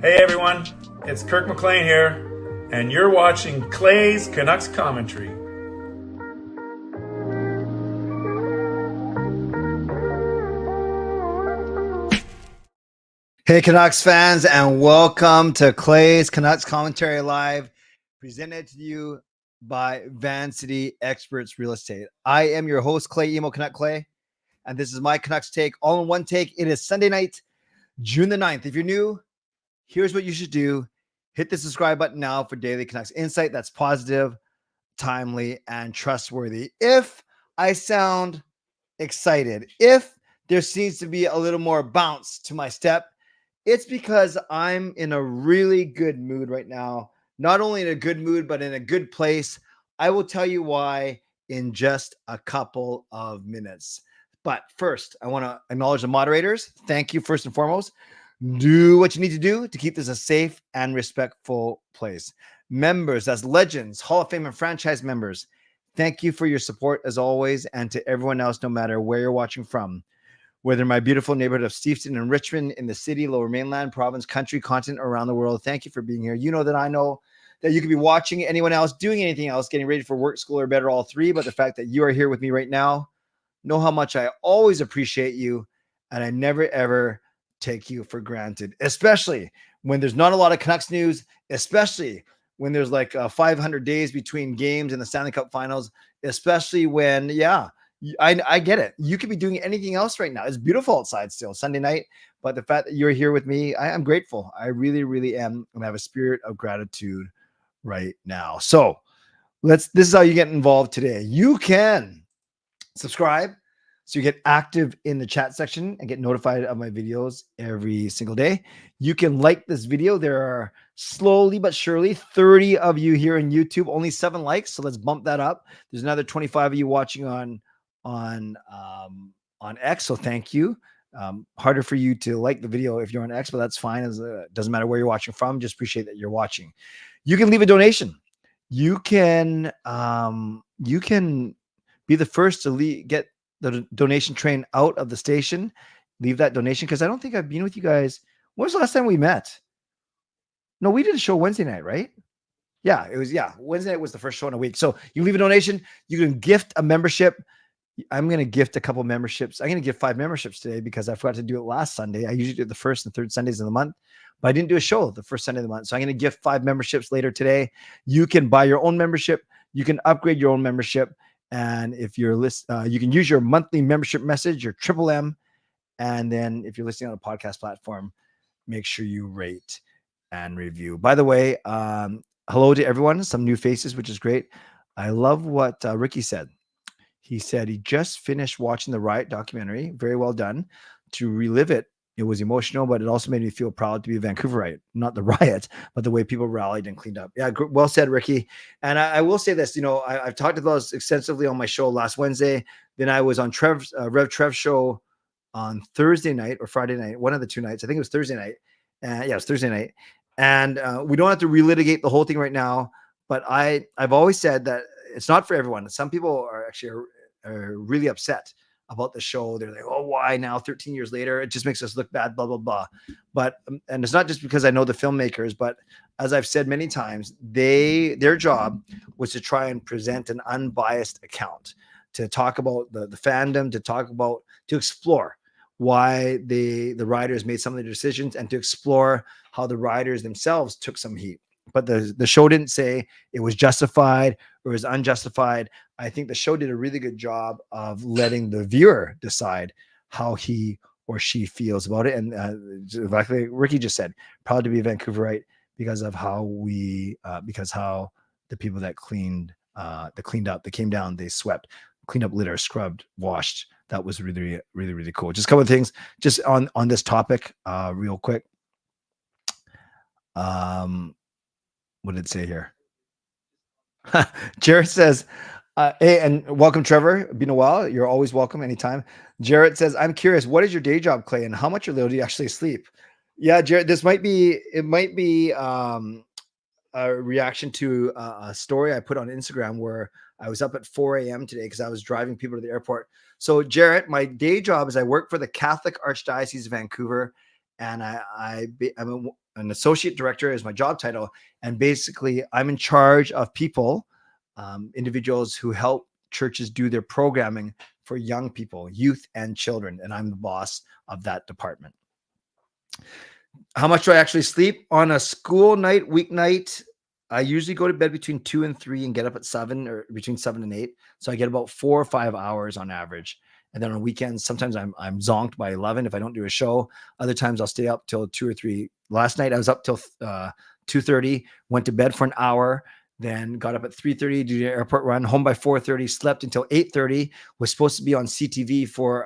Hey everyone, it's Kirk McLean here, and you're watching Clay's Canucks commentary. Hey Canucks fans, and welcome to Clay's Canucks Commentary Live, presented to you by Van City Experts Real Estate. I am your host, Clay Emo Canuck Clay, and this is my Canucks take, all in one take. It is Sunday night, June the 9th. If you're new, here's what you should do. Hit the subscribe button now for daily Canucks insight that's positive, timely, and trustworthy. If I sound excited, if there seems to be a little more bounce to my step, it's because I'm in a really good mood right now. Not only in a good mood, but in a good place. I will tell you why in just a couple of minutes. But first, I want to acknowledge the moderators. Thank you first and foremost. Do what you need to do to keep this a safe and respectful place. Members, that's legends, Hall of Fame and franchise members, thank you for your support as always. And to everyone else, no matter where you're watching from, whether in my beautiful neighborhood of Steveston and Richmond, in the city, lower mainland, province, country, continent, around the world, thank you for being here. You know that I know that you could be watching anyone else, doing anything else, getting ready for work, school, or bed, or all three. But the fact that you are here with me right now, know how much I always appreciate you. And I never, ever take you for granted, especially when there's not a lot of Canucks news, especially when there's like 500 days between games in the Stanley Cup Finals, especially when, I get it. You could be doing anything else right now. It's beautiful outside still, Sunday night. But the fact that you're here with me, I'm grateful. I really, really am. And I have a spirit of gratitude right now. So this is how you get involved today. You can subscribe so you get active in the chat section and get notified of my videos every single day. You can like this video. There are slowly but surely 30 of you here on YouTube, only 7 likes. So let's bump that up. There's another 25 of you watching on X. So thank you. Harder for you to like the video if you're on X, but that's fine. It doesn't matter where you're watching from. Just appreciate that you're watching. You can leave a donation. You can be the first to get the donation train out of the station. Leave that donation, because I don't think I've been with you guys. When was the last time we met? No, we did a show Wednesday night, right? Yeah, it was. Yeah, Wednesday night was the first show in a week. So you leave a donation. You can gift a membership. I'm going to gift a couple memberships. I'm going to give 5 memberships today because I forgot to do it last Sunday. I usually do it the first and third Sundays of the month, but I didn't do a show the first Sunday of the month. So I'm going to gift 5 memberships later today. You can buy your own membership. You can upgrade your own membership. And if you're you can use your monthly membership message, your triple M. And then if you're listening on a podcast platform, make sure you rate and review. By the way, hello to everyone. Some new faces, which is great. I love what Ricky said. He said he just finished watching the Riot documentary. Very well done. To relive it, it was emotional, but it also made me feel proud to be a Vancouverite. Not the Riot, but the way people rallied and cleaned up. Yeah, well said, Ricky. And I will say this, I've talked about this extensively on my show last Wednesday. Then I was on Rev Trev's show on Thursday night or Friday night, one of the 2 nights. I think it was Thursday night. It was Thursday night. And we don't have to relitigate the whole thing right now, but I've always said that it's not for everyone. Some people are actually are really upset about the show. They're like, oh, why now 13 years later? It just makes us look bad, blah, blah, blah. But, and it's not just because I know the filmmakers, but as I've said many times, their job was to try and present an unbiased account, to talk about the fandom, to explore why the riders made some of the decisions, and to explore how the riders themselves took some heat. But the show didn't say it was justified or it was unjustified. I think the show did a really good job of letting the viewer decide how he or she feels about it. And like Ricky just said, proud to be a Vancouverite because of how how the people that cleaned up, they came down, they swept, cleaned up litter, scrubbed, washed. That was really, really, really cool. Just a couple of things just on this topic real quick. What did it say here? Jared says, hey, and welcome, Trevor. Been a while. You're always welcome anytime. Jared says, I'm curious, what is your day job, Clay, and how much do you actually sleep? Yeah, Jared, it might be a reaction to a story I put on Instagram where I was up at 4 a.m. today because I was driving people to the airport. So, Jared, my day job is I work for the Catholic Archdiocese of Vancouver, and I'm an associate director is my job title. And basically I'm in charge of people, individuals who help churches do their programming for young people, youth and children. And I'm the boss of that department. How much do I actually sleep on a school night, weeknight? I usually go to bed between 2 and 3 and get up at 7, or between 7 and 8. So I get about 4 or 5 hours on average. And then on weekends, sometimes I'm zonked by 11 if I don't do a show. Other times I'll stay up till 2 or 3. Last night I was up till 2:30, went to bed for an hour, then got up at 3:30, do the airport run, home by 4:30, slept until 8:30, was supposed to be on CTV for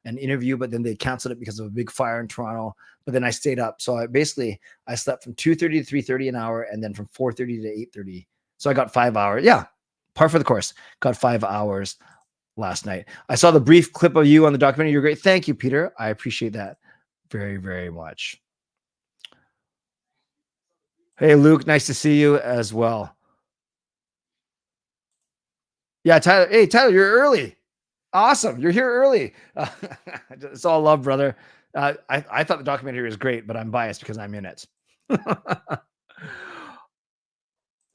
an interview, but then they canceled it because of a big fire in Toronto. But then I stayed up. So I slept from 2:30 to 3:30 an hour, and then from 4:30 to 8:30. So I got 5 hours. Yeah, par for the course. Got 5 hours last night. I saw the brief clip of you on the documentary. You're great. Thank you, Peter. I appreciate that very, very much. Hey, Luke, nice to see you as well. Yeah, Tyler. Hey, Tyler, you're early. Awesome. You're here early. It's all love, brother. I thought the documentary was great, but I'm biased because I'm in it.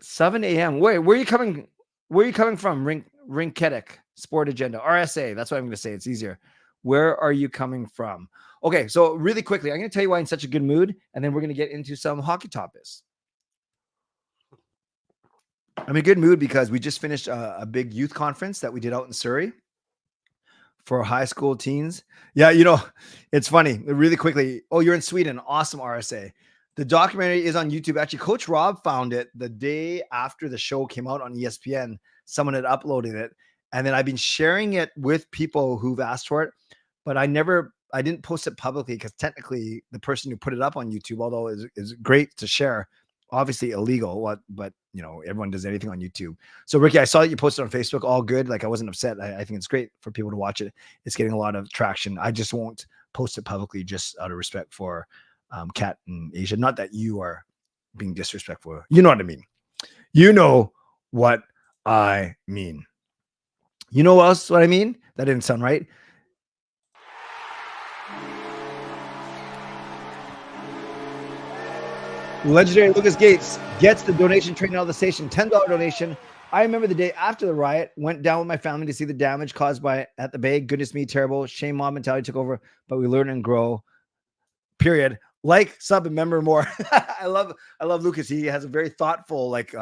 7 a.m. Where are you coming? Where are you coming from? Rinketic Sport Agenda, RSA. That's what I'm going to say. It's easier. Where are you coming from? Okay, so really quickly, I'm going to tell you why I'm in such a good mood, and then we're going to get into some hockey topics. I'm in a good mood because we just finished a big youth conference that we did out in Surrey for high school teens. Yeah, you know, it's funny. Really quickly. Oh, you're in Sweden. Awesome, RSA. The documentary is on YouTube. Actually, Coach Rob found it the day after the show came out on ESPN. Someone had uploaded it. And then I've been sharing it with people who've asked for it. But I didn't post it publicly because technically the person who put it up on YouTube, although is great to share, obviously illegal, but you know, everyone does anything on YouTube. So Ricky, I saw that you posted on Facebook, all good. Like I wasn't upset. I think it's great for people to watch it. It's getting a lot of traction. I just won't post it publicly just out of respect for Kat and Asia. Not that you are being disrespectful. You know what I mean? You know what I mean. You know else what I mean? That didn't sound right. Legendary Lucas Gates gets the donation train out of the station, $10 donation. I remember the day after the riot, went down with my family to see the damage caused by at the Bay. Goodness me, terrible. Shame mob mentality took over, but we learn and grow. Period. Like, sub, and member more. I love Lucas. He has a very thoughtful, like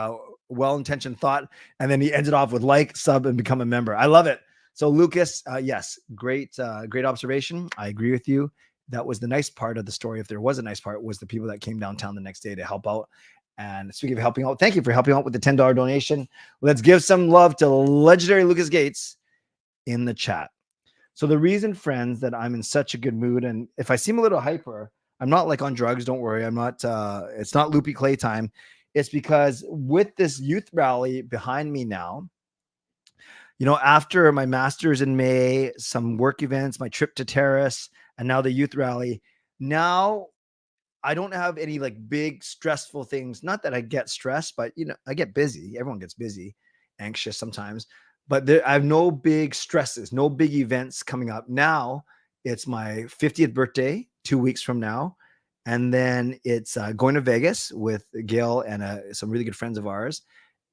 well-intentioned thought, and then he ends it off with like, sub, and become a member. I love it. So Lucas, yes, great observation. I agree with you. That was the nice part of the story. If there was a nice part, was the people that came downtown the next day to help out. And speaking of helping out, thank you for helping out with the $10 donation. Let's give some love to legendary Lucas Gates in the chat. So the reason, friends, that I'm in such a good mood, and if I seem a little hyper, I'm not like on drugs. Don't worry. I'm not, it's not loopy clay time. It's because with this youth rally behind me now, you know, after my master's in May, some work events, my trip to Terrace, and now the youth rally, now I don't have any like big stressful things. Not that I get stressed, but you know, I get busy. Everyone gets busy, anxious sometimes, but I have no big stresses, no big events coming up. Now it's my 50th birthday, 2 weeks from now. And then it's going to Vegas with Gail and some really good friends of ours.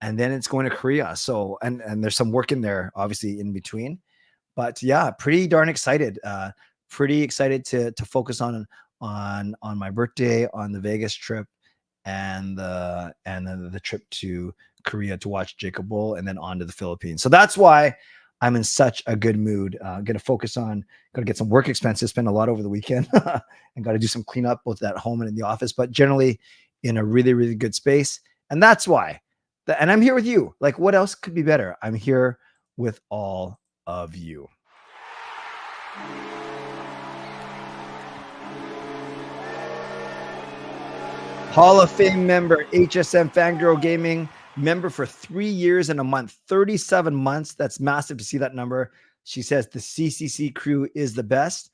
And then it's going to Korea. So, and there's some work in there, obviously in between, but yeah, pretty darn excited. Pretty excited to focus on my birthday, on the Vegas trip, and then the trip to Korea to watch Jacob Bull, and then on to the Philippines. So that's why I'm in such a good mood. Going to focus on, got to get some work expenses, spend a lot over the weekend, and got to do some cleanup both at home and in the office, but generally in a really, really good space. And that's why, and I'm here with you. Like, what else could be better? I'm here with all of you. Hall of Fame member, HSM Fangirl Gaming member for 3 years and a month, 37 months. That's massive to see that number. She says the CCC Crew is the best.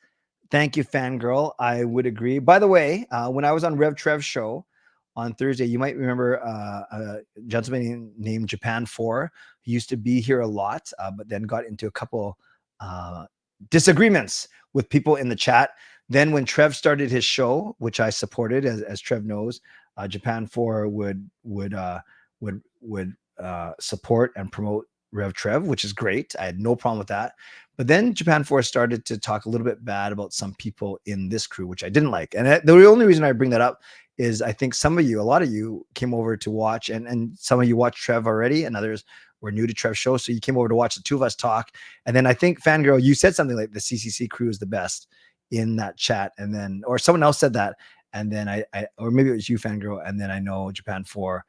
Thank you, Fangirl. I would agree. By the way, when I was on Rev Trev's show on Thursday, you might remember a gentleman named Japan 4 who used to be here a lot, but then got into a couple disagreements with people in the chat. Then when Trev started his show, which I supported, as Trev knows, Japan 4 would support and promote Rev Trev, which is great. I had no problem with that. But then Japan 4 started to talk a little bit bad about some people in this crew, which I didn't like. And the only reason I bring that up is I think some of you, a lot of you came over to watch, and some of you watched Trev already, and others were new to Trev's show. So you came over to watch the two of us talk. And then I think, Fangirl, you said something like the CCC Crew is the best in that chat. And then, or someone else said that. And then I or maybe it was you, Fangirl. And then I know Japan 4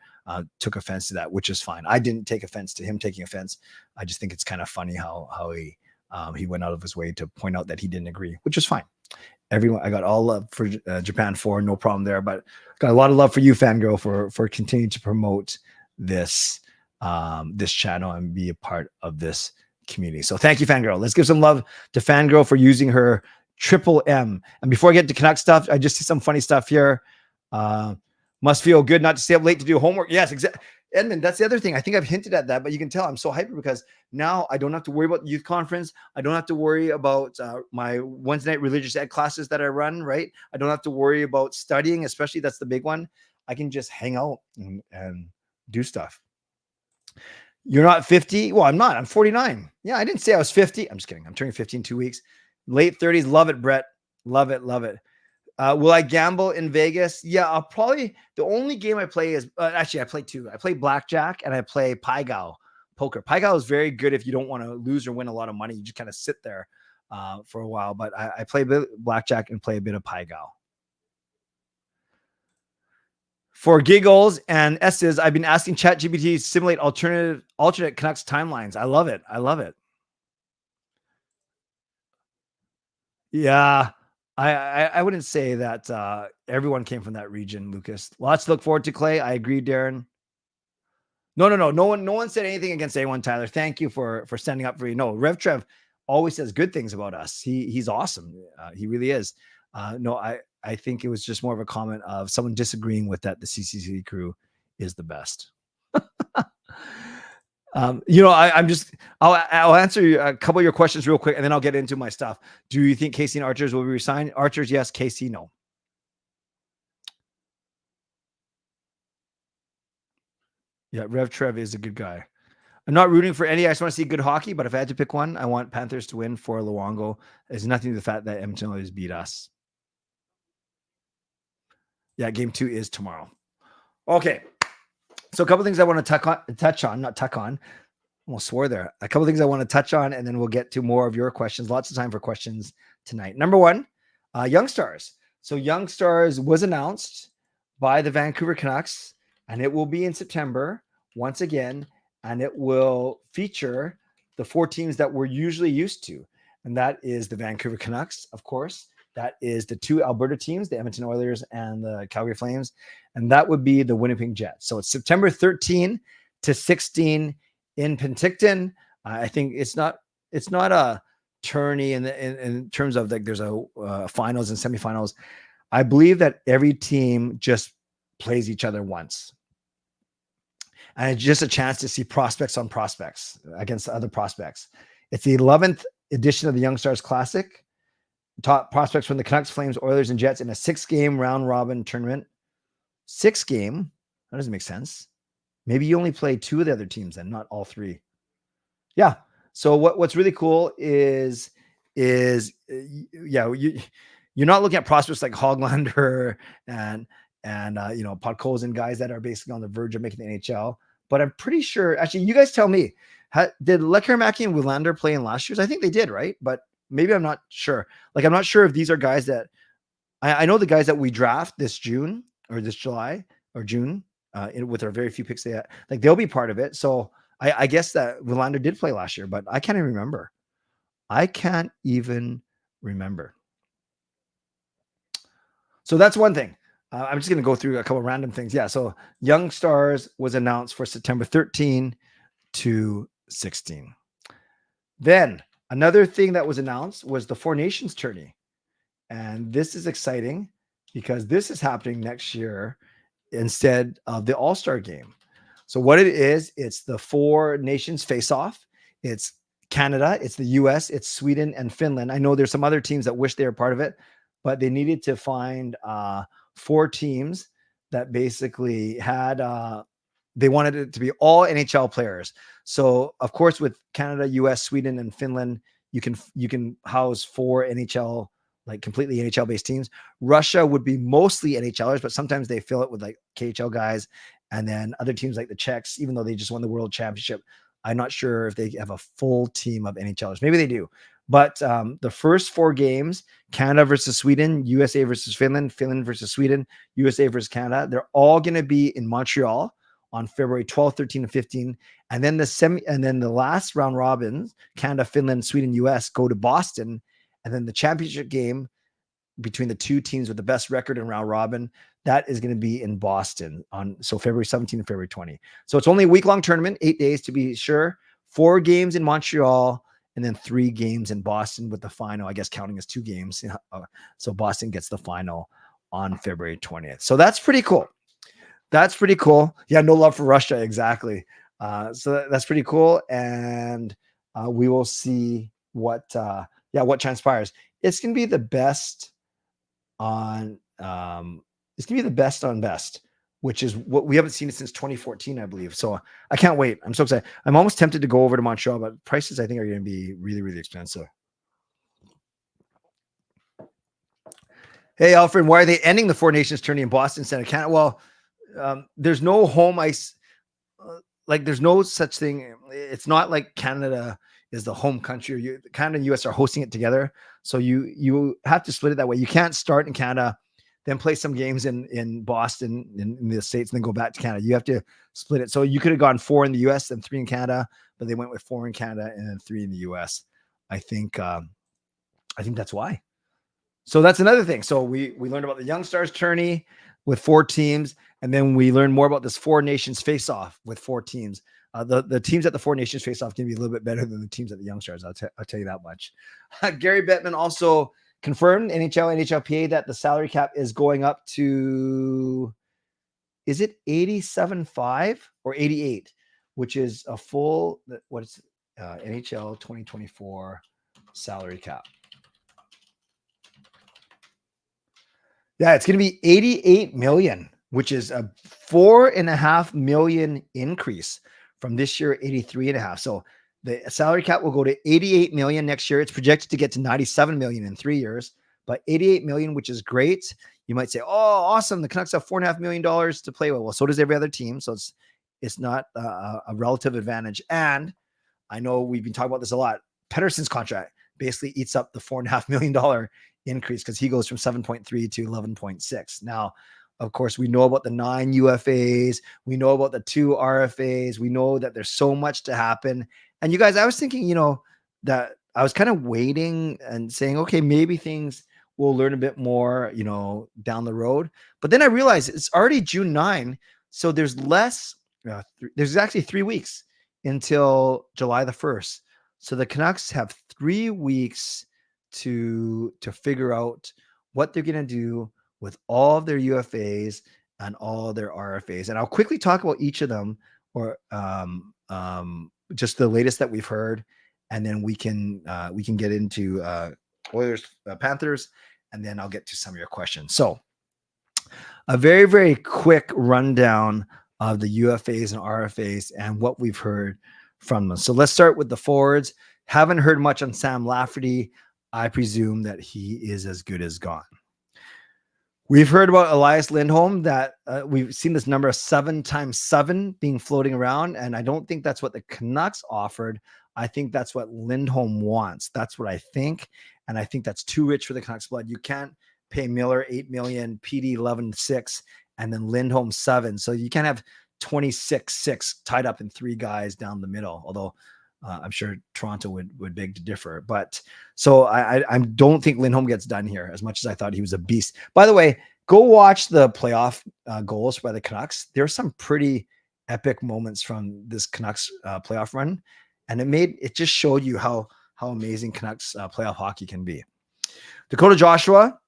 took offense to that, which is fine. I didn't take offense to him taking offense. I just think it's kind of funny how he went out of his way to point out that he didn't agree, which is fine. Everyone, I got all love for Japan 4, no problem there. But got a lot of love for you, Fangirl, for continuing to promote this this channel and be a part of this community. So thank you, Fangirl. Let's give some love to Fangirl for using her triple M. And before I get to Canuck stuff, I just see some funny stuff here. Must feel good not to stay up late to do homework. Yes, exactly. Edmund, that's the other thing. I think I've hinted at that, but you can tell I'm so hyper because now I don't have to worry about the youth conference. I don't have to worry about my Wednesday night religious ed classes that I run, right? I don't have to worry about studying, especially that's the big one. I can just hang out and do stuff. You're not 50? Well, I'm not. I'm 49. Yeah, I didn't say I was 50. I'm just kidding. I'm turning 50 in 2 weeks. Late 30s. Love it, Brett. Love it. Love it. Will I gamble in Vegas? Yeah, I'll probably. The only game I play is actually I play two. I play blackjack and I play Pai Gow poker. Pai Gow is very good if you don't want to lose or win a lot of money. You just kind of sit there for a while. But I play a bit blackjack and play a bit of Pai Gow. For giggles and S's, I've been asking ChatGPT to simulate alternate Canucks timelines. I love it. I love it. Yeah. I wouldn't say that everyone came from that region, Lucas. Lots to look forward to, Clay. I agree, Darren. No. No one said anything against anyone, Tyler. Thank you for standing up for you. No, Rev Trev always says good things about us. He's awesome. He really is. No, I think it was just more of a comment of someone disagreeing with that. The CCC Crew is the best. I'll answer a couple of your questions real quick, and then I'll get into my stuff. Do you think Casey and Archers will be resigned? Archers, yes. Casey, no. Yeah, Rev Trev is a good guy. I'm not rooting for any. I just want to see good hockey, but if I had to pick one, I want Panthers to win for Luongo. There's nothing to the fact that Edmonton always beat us. Yeah, game 2 is tomorrow. Okay. So a couple of things I want to almost swore there. A couple of things I want to touch on, and then we'll get to more of your questions. Lots of time for questions tonight. Number one, Young Stars. So Young Stars was announced by the Vancouver Canucks, and it will be in September once again, and it will feature the 4 teams that we're usually used to. And that is the Vancouver Canucks, of course. That is the 2 Alberta teams, the Edmonton Oilers and the Calgary Flames. And that would be the Winnipeg Jets. So it's September 13 to 16 in Penticton. I think it's not a tourney in terms of like there's a finals and semifinals. I believe that every team just plays each other once. And it's just a chance to see prospects on prospects against other prospects. It's the 11th edition of the Young Stars Classic. Top prospects from the Canucks, Flames, Oilers, and Jets in a 6-game round robin tournament. 6-game? That doesn't make sense. Maybe you only play 2 of the other teams and not all 3. Yeah. So what's really cool is you're not looking at prospects like Hoglander and Podkolzin, guys that are basically on the verge of making the NHL. But I'm pretty sure, actually, you guys tell me, did Lekkerimäki and Bovenlander play in last year's? I think they did, right? But maybe I'm not sure. Like, I'm not sure if these are guys that I know the guys that we draft this June or this July or June with our very few picks they'll be part of it. So I guess that Bovenlander did play last year, but I can't even remember. So that's one thing. I'm just going to go through a couple of random things. Yeah. So Young Stars was announced for September 13 to 16. Then another thing that was announced was the 4 Nations tourney. And this is exciting because this is happening next year instead of the All-Star game. So what it is, it's the 4 Nations face-off. It's Canada, it's the US, it's Sweden and Finland. I know there's some other teams that wish they were part of it, but they needed to find 4 teams that basically had they wanted it to be all NHL players. So of course, with Canada, US, Sweden, and Finland, you can house 4 NHL, like completely NHL based teams. Russia would be mostly NHLers, but sometimes they fill it with like KHL guys. And then other teams like the Czechs, even though they just won the World Championship, I'm not sure if they have a full team of NHLers. Maybe they do. But the first 4 games, Canada versus Sweden, USA versus Finland, Finland versus Sweden, USA versus Canada, they're all going to be in Montreal on February 12, 13, and 15. And then the last round robins, Canada, Finland, Sweden, US, go to Boston. And then the championship game between the 2 teams with the best record in round robin, that is going to be in Boston on February 17 and February 20. So it's only a week-long tournament, 8 days to be sure. 4 games in Montreal, and then 3 games in Boston with the final, I guess, counting as 2 games. So Boston gets the final on February 20th. So that's pretty cool. That's pretty cool. Yeah, no love for Russia. Exactly. So that's pretty cool. And we will see what transpires. It's going to be the best on best, which is what we haven't seen it since 2014, I believe. So I can't wait. I'm so excited. I'm almost tempted to go over to Montreal, but prices I think are going to be really, really expensive. Hey, Alfred, why are they ending the 4 Nations tourney in Boston instead of Canada? Well, there's no home ice. There's no such thing. It's not like Canada is the home country. Canada and US are hosting it together. So you have to split it that way. You can't start in Canada, then play some games in Boston, in the States, and then go back to Canada. You have to split it. So you could have gone 4 in the US and 3 in Canada, but they went with 4 in Canada and then 3 in the US. I think that's why. So that's another thing. So we learned about the Young Stars tourney with 4 teams, and then we learned more about this 4 Nations face-off with 4 teams. The teams at the 4 Nations face-off can be a little bit better than the teams at the Young Stars. I'll tell you that much. Gary Bettman also confirmed NHLPA that the salary cap is going up to, is it 87.5 or 88, which is a full, what is NHL 2024 salary cap. Yeah, it's going to be 88 million, which is a $4.5 million increase from this year, 83.5. So the salary cap will go to 88 million next year. It's projected to get to 97 million in 3 years, but 88 million, which is great. You might say, "Oh, awesome! The Canucks have $4.5 million to play with." Well, so does every other team. So it's not a relative advantage. And I know we've been talking about this a lot. Pettersson's contract basically eats up the $4.5 million increase because he goes from 7.3 to 11.6. Now, of course, we know about the 9 UFAs. We know about the 2 RFAs. We know that there's so much to happen. And you guys, I was thinking, that I was kind of waiting and saying, okay, maybe things we'll learn a bit more, down the road. But then I realized it's already June 9. So there's there's actually 3 weeks until July the 1st. So the Canucks have 3 weeks to figure out what they're going to do with all of their UFAs and all their RFAs. And I'll quickly talk about each of them, or just the latest that we've heard. And then we can get into Oilers, Panthers, and then I'll get to some of your questions. So a very, very quick rundown of the UFAs and RFAs and what we've heard from them. So let's start with the forwards. Haven't heard much on Sam Lafferty. I presume that he is as good as gone. We've heard about Elias Lindholm, that we've seen this number of 7x7 being floating around. And I don't think that's what the Canucks offered. I think that's what Lindholm wants. That's what I think. And I think that's too rich for the Canucks blood. You can't pay Miller $8 million, PD 11.6, and then Lindholm 7. So you can't have 26.6 tied up in 3 guys down the middle. Although I'm sure Toronto would beg to differ. But so I don't think Lindholm gets done here, as much as I thought he was a beast. By the way, go watch the playoff goals by the Canucks. There are some pretty epic moments from this Canucks playoff run. And it just showed you how amazing Canucks playoff hockey can be. Dakota Joshua,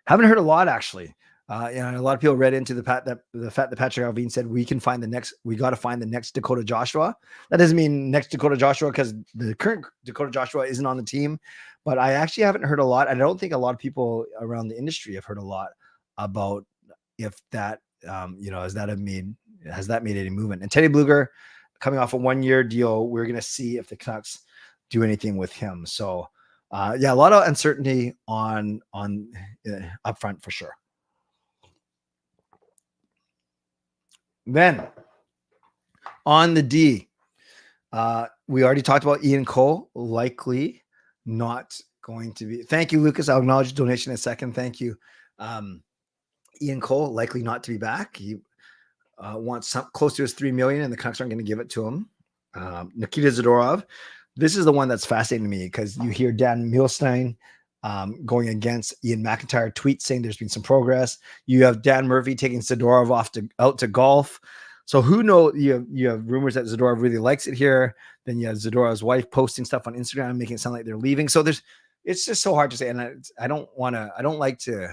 haven't heard a lot, actually. A lot of people read into the fact that Patrick Alvin said we got to find the next Dakota Joshua. That doesn't mean next Dakota Joshua because the current Dakota Joshua isn't on the team, but I actually haven't heard a lot. I don't think a lot of people around the industry have heard a lot about if that, has that made any movement. And Teddy Bluger coming off a 1-year deal, we're going to see if the Canucks do anything with him. So a lot of uncertainty on up front for sure. Then on the D, we already talked about Ian Cole, likely not going to be. Thank you, Lucas. I'll acknowledge the donation in a second. Thank you. Ian Cole, likely not to be back. He wants close to his $3 million, and the Canucks aren't going to give it to him. Nikita Zadorov. This is the one that's fascinating to me because you hear Dan Milstein going against Ian McIntyre tweets saying there's been some progress. You have Dan Murphy taking Zadorov out to golf. So who knows? You have rumors that Zadorov really likes it here. Then you have Zadorov's wife posting stuff on Instagram, making it sound like they're leaving. So it's just so hard to say. And I don't like to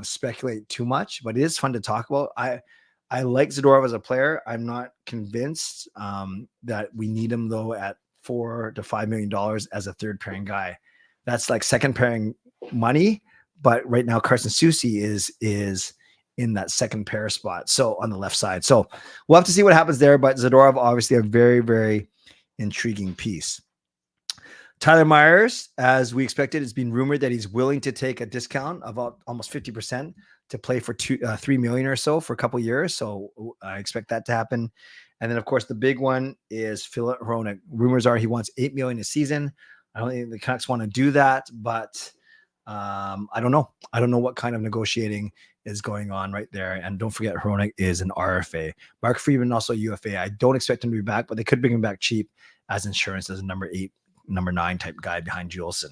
speculate too much, but it is fun to talk about. I like Zadorov as a player. I'm not convinced that we need him though at $4 to $5 million as a third pairing guy. That's like second pairing money, but right now Carson Soucy is in that second pair spot. So on the left side. So we'll have to see what happens there, but Zadorov obviously a very, very intriguing piece. Tyler Myers, as we expected, it's been rumored that he's willing to take a discount of almost 50% to play for $3 million or so for a couple of years. So I expect that to happen. And then of course the big one is Filip Hronek. Rumors are he wants $8 million a season. I don't think the Canucks want to do that, but I don't know. I don't know what kind of negotiating is going on right there. And don't forget, Hronek is an RFA. Mark Friedman also UFA. I don't expect him to be back, but they could bring him back cheap as insurance as a number 8, number 9 type guy behind Juleson.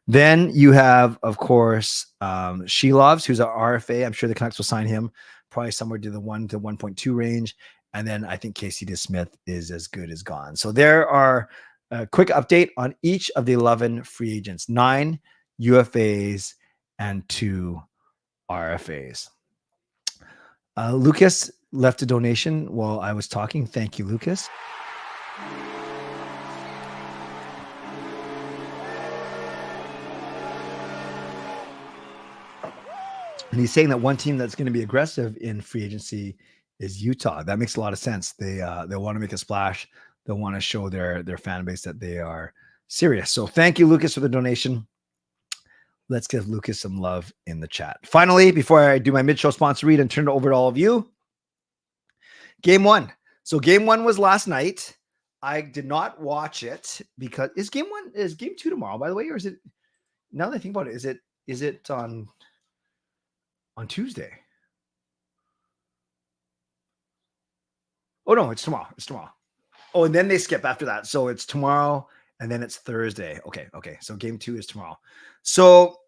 Then you have, of course, Shilovs, who's an RFA. I'm sure the Canucks will sign him probably somewhere to the 1 to 1.2 range. And then I think Casey DeSmith is as good as gone. So there are a quick update on each of the 11 free agents, 9 UFAs and 2 RFAs. Lucas left a donation while I was talking. Thank you, Lucas. And he's saying that one team that's going to be aggressive in free agency is Utah. That makes a lot of sense. They want to make a splash. They'll want to show their fan base that they are serious. So thank you, Lucas, for the donation. Let's give Lucas some love in the chat. Finally, before I do my mid-show sponsor read and turn it over to all of you, Game 1. So Game 1 was last night. I did not watch it because is Game 2 tomorrow, by the way, or is it? Now that I think about it, is it on Tuesday? Oh no, it's tomorrow. It's tomorrow. Oh, and then they skip after that. So it's tomorrow and then it's Thursday. Okay. So Game 2 is tomorrow. So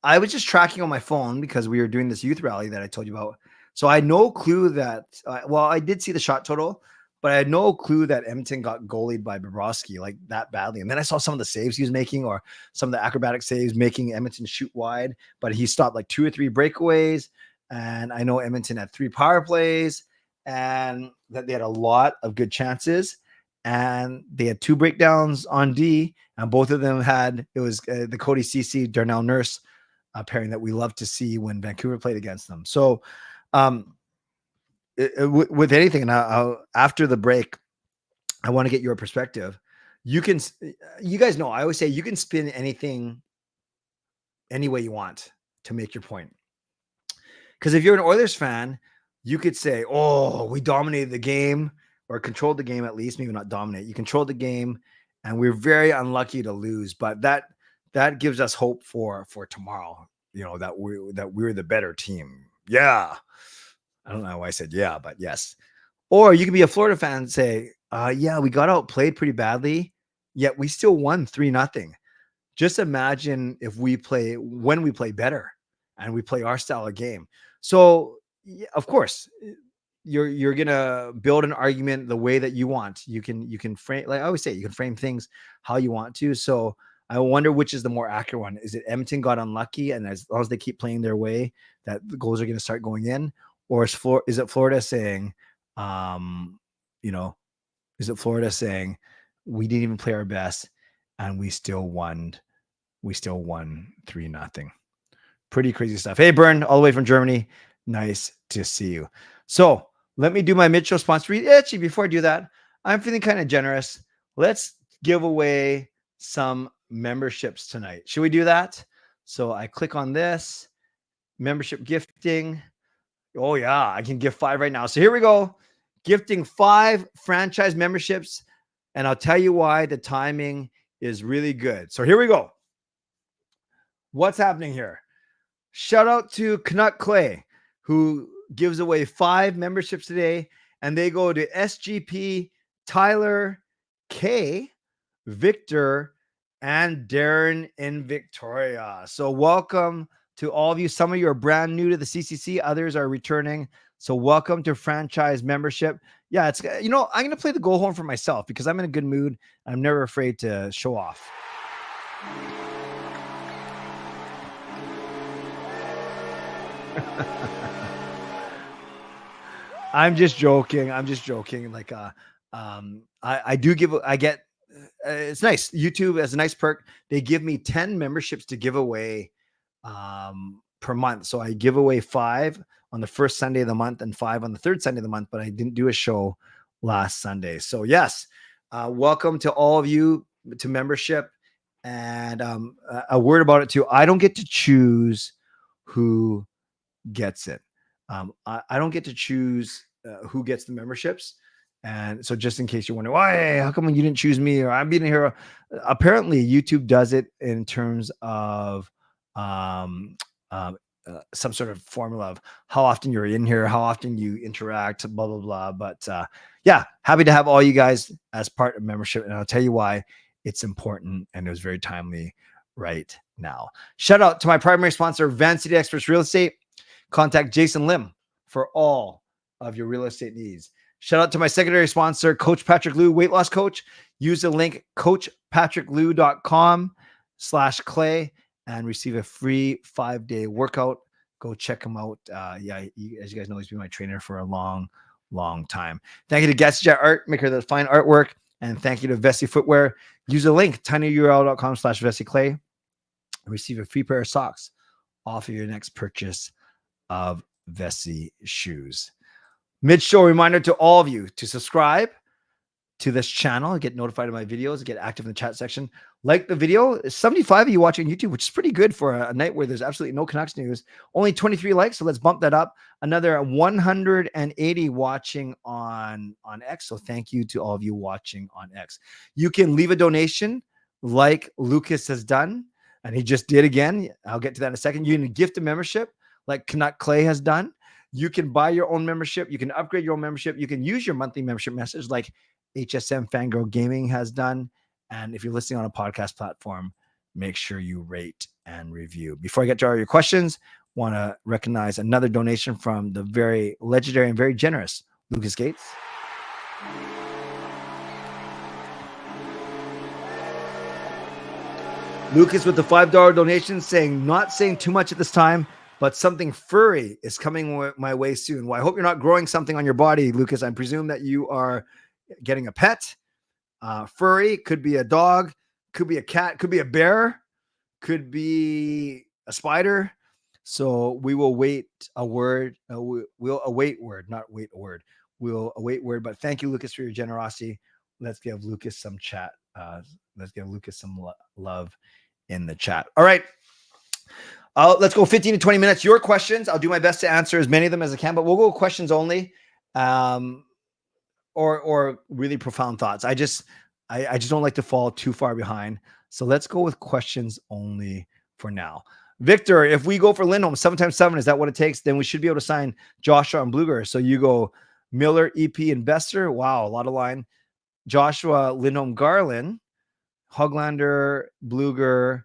I was just tracking on my phone because we were doing this youth rally that I told you about. So I had no clue that, I did see the shot total, but I had no clue that Edmonton got goalied by Bobrovsky like that badly. And then I saw some of the saves he was making or some of the acrobatic saves making Edmonton shoot wide, but he stopped like 2 or 3 breakaways. And I know Edmonton had 3 power plays and that they had a lot of good chances. And they had 2 breakdowns on D, and both of them it was the Cody Ceci, Darnell Nurse pairing that we love to see when Vancouver played against them. So with anything, and after the break, I want to get your perspective. You guys know, I always say you can spin anything any way you want to make your point. Because if you're an Oilers fan, you could say, oh, we dominated the game, or controlled the game at least, maybe not dominate. You controlled the game, and we're very unlucky to lose. But that gives us hope for tomorrow. You know, that we're the better team. Yeah, I don't know why I said yeah, but yes. Or you can be a Florida fan and say, yeah, we got outplayed pretty badly, yet we still won 3-0. Just imagine when we play better and we play our style of game. So, yeah, of course, you're gonna build an argument the way that you want. You can frame, like I always say, you can frame things how you want to. So I wonder which is the more accurate one. Is it Edmonton got unlucky, and as long as they keep playing their way, that the goals are going to start going in, or is it Florida saying, is it Florida saying we didn't even play our best and we still won 3-0? Pretty crazy stuff. Hey, Bern, all the way from Germany. Nice to see you. So let me do my mid-show sponsor. Actually, before I do that, I'm feeling kind of generous. Let's give away some memberships tonight. Should we do that? So I click on this membership gifting. Oh yeah, I can give 5 right now. So here we go. Gifting 5 franchise memberships. And I'll tell you why the timing is really good. So here we go. What's happening here? Shout out to Canuck Clay, who gives away 5 memberships today. And they go to SGP, Tyler, K, Victor, and Darren in Victoria. So welcome to all of you. Some of you are brand new to the CCC. Others are returning. So welcome to franchise membership. Yeah, it's, I'm going to play the goal horn for myself because I'm in a good mood. I'm never afraid to show off. I'm just joking. Like, it's nice. YouTube has a nice perk. They give me 10 memberships to give away per month. So I give away 5 on the first Sunday of the month and 5 on the third Sunday of the month, but I didn't do a show last Sunday. So yes, welcome to all of you to membership. And a word about it too. I don't get to choose who gets it. I don't get to choose who gets the memberships. And so just in case you're wondering, why, how come you didn't choose me or I'm being a hero? Apparently YouTube does it in terms of some sort of formula of how often you're in here, how often you interact, blah, blah, blah. But yeah, happy to have all you guys as part of membership. And I'll tell you why it's important. And it was very timely right now. Shout out to my primary sponsor, Van City Experts Real Estate. Contact Jason Lim for all of your real estate needs. Shout out to my secondary sponsor, Coach Patrick Liu, weight loss coach. Use the link coachpatrickliu.com/clay and receive a free 5-day workout. Go check him out. As you guys know, he's been my trainer for a long, long time. Thank you to Gatsjet Art, maker of the fine artwork. And thank you to Vessi Footwear. Use the link, tinyurl.com/VessiClay. Receive a free pair of socks off of your next purchase of Vessi shoes. Mid-show reminder to all of you to subscribe to this channel, get notified of my videos, get active in the chat section. Like the video. 75 of you watching YouTube, which is pretty good for a night where there's absolutely no Canucks news. Only 23 likes, so let's bump that up. Another 180 watching on X, so thank you to all of you watching on X. You can leave a donation like Lucas has done, and he just did again. I'll get to that in a second. You can gift a membership like Canuck Clay has done. You can buy your own membership. You can upgrade your own membership. You can use your monthly membership message like HSM Fangirl Gaming has done. And if you're listening on a podcast platform, make sure you rate and review. Before I get to all your questions, want to recognize another donation from the very legendary and very generous Lucas Gates. Lucas with the $5 donation saying, not saying too much at this time, but something furry is coming my way soon. Well, I hope you're not growing something on your body, Lucas. I presume that you are getting a pet. Furry could be a dog, could be a cat, could be a bear, could be a spider. So we will wait a word. We'll await word, not wait a word. We'll await word. But thank you, Lucas, for your generosity. Let's give Lucas some chat. Let's give Lucas some love in the chat. All right. Let's go 15 to 20 minutes. Your questions. I'll do my best to answer as many of them as I can, but we'll go questions only, or really profound thoughts. I just don't like to fall too far behind. So let's go with questions only for now. Victor, if we go for Lindholm 7x7, is that what it takes? Then we should be able to sign Joshua and Bluger. So you go Miller, EP, Investor. Wow, a lot of line. Joshua, Lindholm, Garland, Hoglander, Bluger,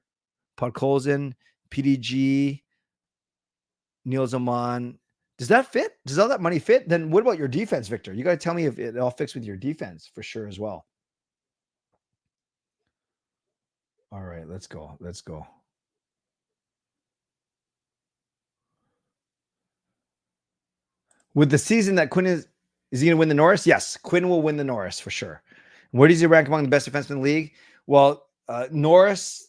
Podkolzin, PDG, Neil Zaman. Does that fit? Does all that money fit? Then what about your defense, Victor? You got to tell me if it all fits with your defense for sure as well. All right, let's go. Let's go. With the season that Quinn is he going to win the Norris? Yes, Quinn will win the Norris for sure. Where does he rank among the best defensemen in the league? Well, Norris,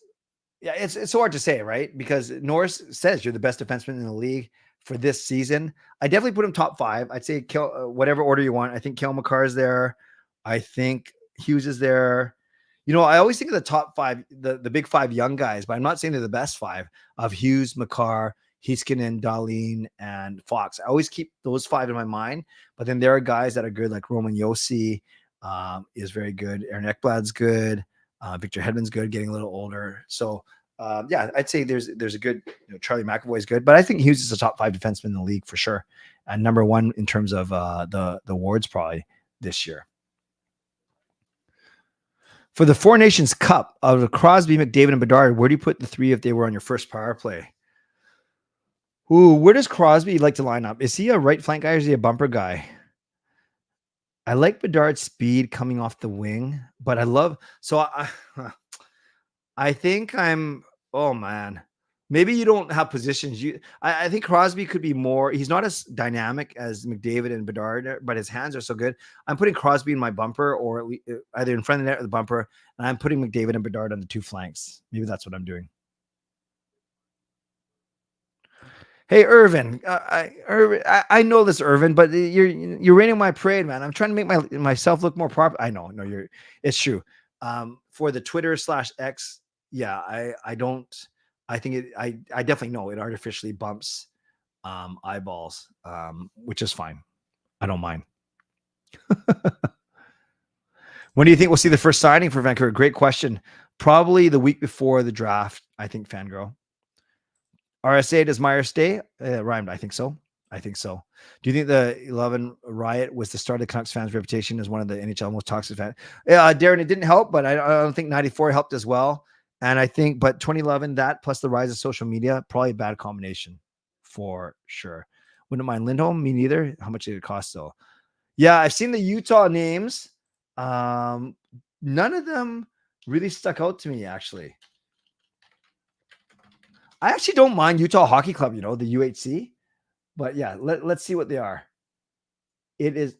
yeah, it's so hard to say, right? Because Norris says you're the best defenseman in the league for this season. I definitely put him top 5. I'd say whatever order you want. I think Cale Makar is there. I think Hughes is there. You know, I always think of the top 5, the big 5 young guys, but I'm not saying they're the best 5 of Hughes, Makar, Heiskanen, Dahlin, and Fox. I always keep those 5 in my mind, but then there are guys that are good, like Roman Josi is very good. Aaron Ekblad's good. Victor Hedman's good, getting a little older. So, yeah, I'd say there's a good, Charlie McAvoy's good, but I think Hughes is a top 5 defenseman in the league for sure. And number 1 in terms of the awards probably this year. For the Four Nations Cup, out of Crosby, McDavid, and Bedard, where do you put the 3 if they were on your first power play? Ooh, where does Crosby like to line up? Is he a right flank guy or is he a bumper guy? I like Bedard's speed coming off the wing, but I think oh man, maybe you don't have positions. I think Crosby could be more. He's not as dynamic as McDavid and Bedard, but his hands are so good. I'm putting Crosby in my bumper, or either in front of the net or the bumper, and I'm putting McDavid and Bedard on the 2 flanks. Maybe that's what I'm doing. Hey, Irvin, I know this, Irvin, but you're raining my parade, man. I'm trying to make myself look more proper. I know, no, it's true. For the Twitter /X, yeah, I definitely know it artificially bumps eyeballs, which is fine. I don't mind. When do you think we'll see the first signing for Vancouver? Great question. Probably the week before the draft, I think, Fangirl. RSA, does Myers stay? Rhymed. I think so. Do you think the 11 riot was the start of the Canucks fans' reputation as one of the NHL most toxic fans? Darren, it didn't help, but I don't think 94 helped as well. And I think, but 2011, that plus the rise of social media, probably a bad combination for sure. Wouldn't mind Lindholm, me neither. How much did it cost though? Yeah, I've seen the Utah names. None of them really stuck out to me, actually. I actually don't mind Utah Hockey Club, the UHC, but yeah, let's see what they are. It is,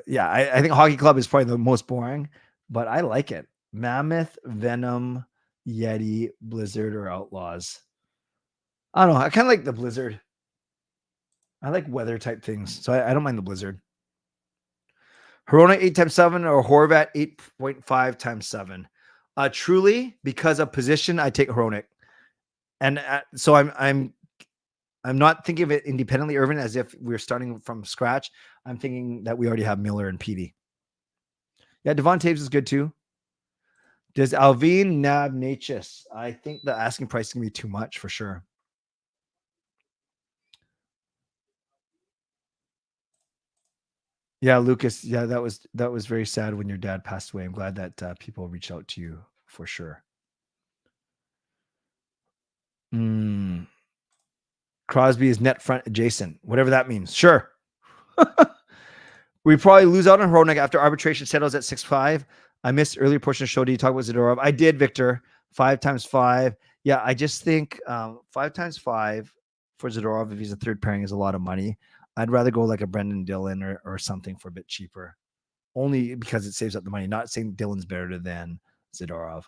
yeah, I think Hockey Club is probably the most boring, but I like it. Mammoth, Venom, Yeti, Blizzard, or Outlaws. I don't know. I kind of like the Blizzard. I like weather type things, so I don't mind the Blizzard. Hronek 8x7 or Horvat 8.5x7. Truly, because of position, I take Hronek. And so I'm not thinking of it independently, Irvin, as if we're starting from scratch. I'm thinking that we already have Miller and Petey. Yeah, Devon Taves is good too. Does Alvin Nabnachis? I think the asking price is gonna be too much for sure. Yeah, Lucas. Yeah, that was very sad when your dad passed away. I'm glad that people reached out to you for sure. Crosby is net front adjacent, whatever that means. Sure. We probably lose out on Hronek after arbitration settles at 6'5". I missed earlier portion of the show. Did you talk about Zadorov? I did, Victor. 5x5. Yeah, I just think 5x5 for Zadorov, if he's a third pairing, is a lot of money. I'd rather go like a Brendan Dillon or something for a bit cheaper, only because it saves up the money. Not saying Dillon's better than Zadorov.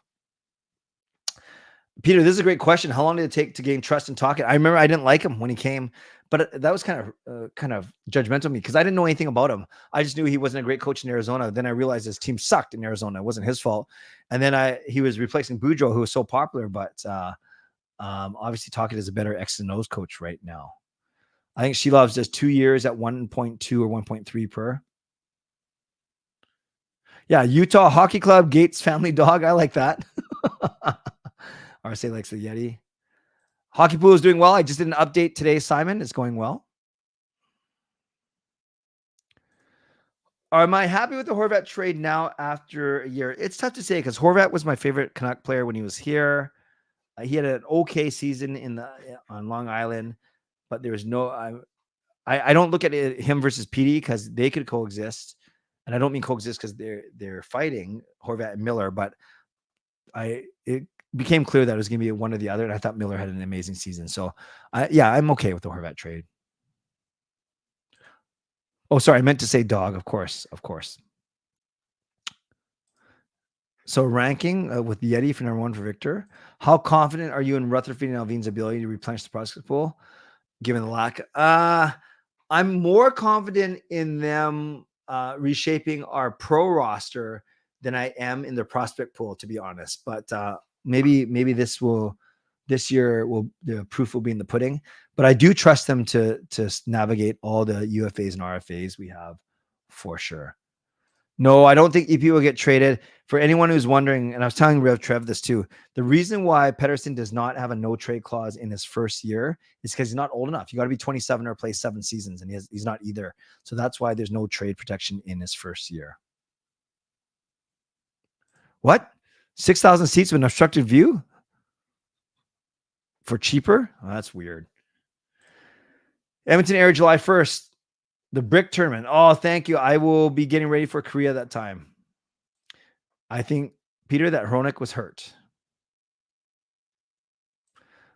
Peter, this is a great question. How long did it take to gain trust and talk it? I remember I didn't like him when he came, but that was kind of judgmental of me because I didn't know anything about him. I just knew he wasn't a great coach in Arizona. Then I realized his team sucked in Arizona. It wasn't his fault. And then he was replacing Boudreau, who was so popular, but obviously Talkett is a better X and O's coach right now. I think Shelovs does 2 years at 1.2 or 1.3 per. Yeah, Utah Hockey Club, Gates Family Dog. I like that. RSA likes the Yeti. Hockey Pool is doing well. I just did an update today, Simon. It's going well. Am I happy with the Horvat trade now after a year? It's tough to say because Horvat was my favorite Canuck player when he was here. He had an okay season on Long Island, but there was no. I don't look at him versus Petey because they could coexist, and I don't mean coexist because they're fighting Horvat and Miller, but became clear that it was going to be one or the other. And I thought Miller had an amazing season. So I'm okay with the Horvat trade. Oh, sorry. I meant to say dog. Of course. So ranking with Yeti for number 1 for Victor. How confident are you in Rutherford and Alvin's ability to replenish the prospect pool, given the lack? I'm more confident in them reshaping our pro roster than I am in the prospect pool, to be honest. But maybe this year the proof will be in the pudding. But I do trust them to navigate all the UFAs and RFAs we have for sure. No, I don't think EP will get traded. For anyone who's wondering, and I was telling Rev Trev this too, the reason why Pettersson does not have a no trade clause in his first year is because he's not old enough. You got to be 27 or play 7 seasons, and he's not either. So that's why there's no trade protection in his first year. What? 6,000 seats with an obstructed view for cheaper? Oh, that's weird. Edmonton Air, July 1st. The brick tournament. Oh, thank you. I will be getting ready for Korea that time. I think, Peter, that Hronek was hurt.